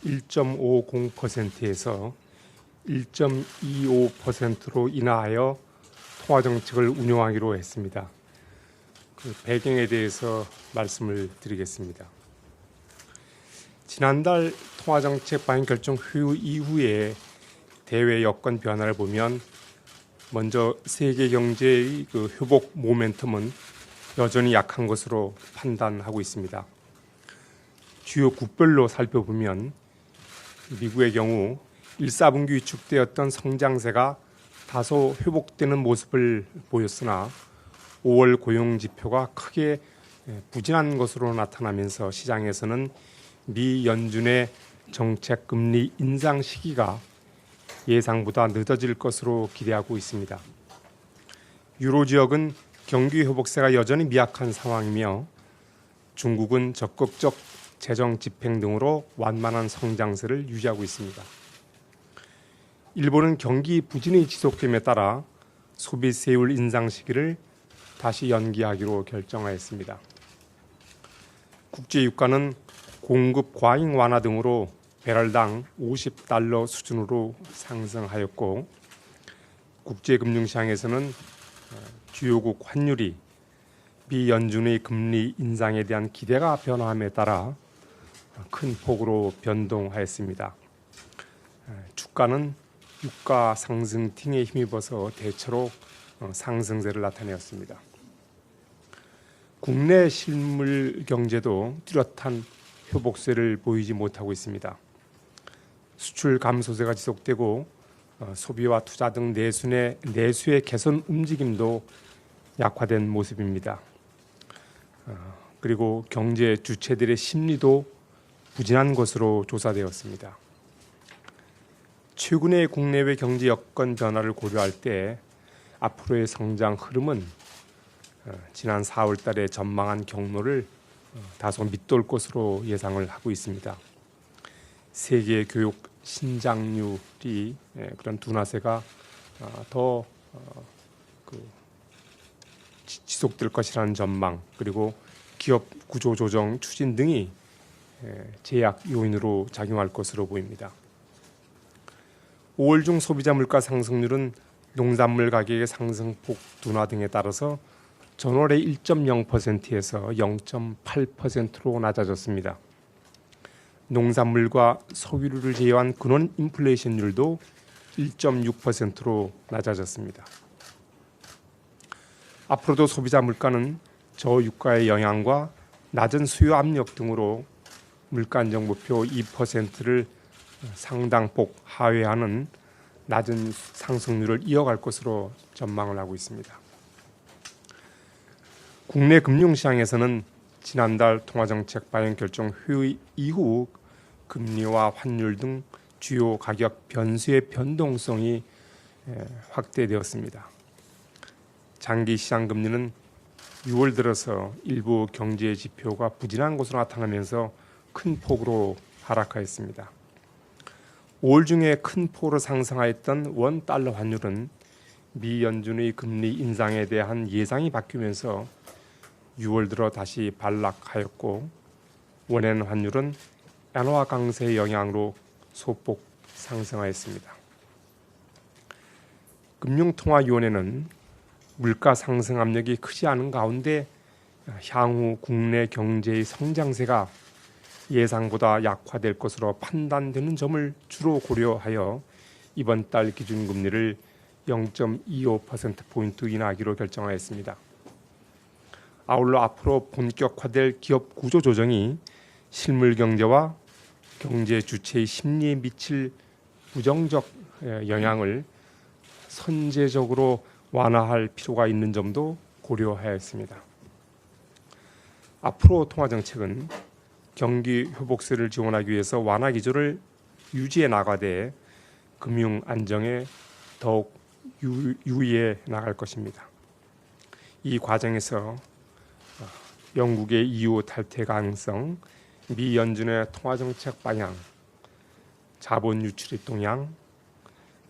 1.50%에서 1.25%로 인하하여 통화정책을 운용하기로 했습니다. 그 배경에 대해서 말씀을 드리겠습니다. 지난달 통화정책 발행 결정 이후에 대외 여건 변화를 보면 먼저 세계 경제의 회복 모멘텀은 여전히 약한 것으로 판단하고 있습니다. 주요 국별로 살펴보면 미국의 경우 1, 4분기 위축되었던 성장세가 다소 회복되는 모습을 보였으나 5월 고용 지표가 크게 부진한 것으로 나타나면서 시장에서는 미 연준의 정책 금리 인상 시기가 예상보다 늦어질 것으로 기대하고 있습니다. 유로 지역은 경기 회복세가 여전히 미약한 상황이며 중국은 적극적 재정 집행 등으로 완만한 성장세를 유지하고 있습니다. 일본은 경기 부진이 지속됨에 따라 소비세율 인상 시기를 다시 연기하기로 결정하였습니다. 국제유가는 공급 과잉 완화 등으로 배럴당 50달러 수준으로 상승하였고 국제금융시장에서는 주요국 환율이 미 연준의 금리 인상에 대한 기대가 변화함에 따라 큰 폭으로 변동하였습니다. 주가는 유가 상승 등에 힘입어서 대체로 상승세를 나타내었습니다. 국내 실물 경제도 뚜렷한 회복세를 보이지 못하고 있습니다. 수출 감소세가 지속되고 소비와 투자 등 내수의 개선 움직임도 약화된 모습입니다. 그리고 경제 주체들의 심리도 부진한 것으로 조사되었습니다. 최근의 국내외 경제 여건 변화를 고려할 때 앞으로의 성장 흐름은 지난 4월 달에 전망한 경로를 다소 밑돌 것으로 예상을 하고 있습니다. 세계 교육 신장률이 그런 둔화세가 더 지속될 것이라는 전망, 그리고 기업 구조 조정 추진 등이 제약 요인으로 작용할 것으로 보입니다. 5월 중 소비자 물가 상승률은 농산물 가격의 상승폭 둔화 등에 따라서 전월의 1.0%에서 0.8%로 낮아졌습니다. 농산물과 석유류를 제외한 근원 인플레이션율도 1.6%로 낮아졌습니다. 앞으로도 소비자 물가는 저유가의 영향과 낮은 수요 압력 등으로 물가 안정 목표 2%를 상당폭 하회하는 낮은 상승률을 이어갈 것으로 전망을 하고 있습니다. 국내 금융시장에서는 지난달 통화정책 발행 결정 이후 금리와 환율 등 주요 가격 변수의 변동성이 확대되었습니다. 장기 시장 금리는 6월 들어서 일부 경제 지표가 부진한 것으로 나타나면서 큰 폭으로 하락하였습니다. 5월 중에 큰 폭으로 상승하였던 원 달러 환율은 미 연준의 금리 인상에 대한 예상이 바뀌면서 6월 들어 다시 반락하였고 원엔 환율은 엔화 강세의 영향으로 소폭 상승하였습니다. 금융통화위원회는 물가 상승 압력이 크지 않은 가운데 향후 국내 경제의 성장세가 예상보다 약화될 것으로 판단되는 점을 주로 고려하여 이번 달 기준금리를 0.25%포인트 인하하기로 결정하였습니다. 아울러 앞으로 본격화될 기업 구조 조정이 실물 경제와 경제 주체의 심리에 미칠 부정적 영향을 선제적으로 완화할 필요가 있는 점도 고려하였습니다. 앞으로 통화정책은 경기 회복세를 지원하기 위해서 완화 기조를 유지해 나가되 금융 안정에 더욱 유의해 나갈 것입니다. 이 과정에서 영국의 EU 탈퇴 가능성, 미 연준의 통화정책 방향, 자본 유출의 동향,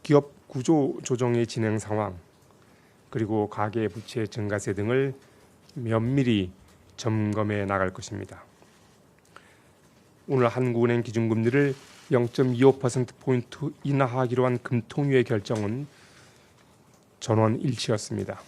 기업 구조 조정의 진행 상황, 그리고 가계 부채 증가세 등을 면밀히 점검해 나갈 것입니다. 오늘 한국은행 기준금리를 0.25%포인트 인하하기로 한 금통위의 결정은 전원 일치였습니다.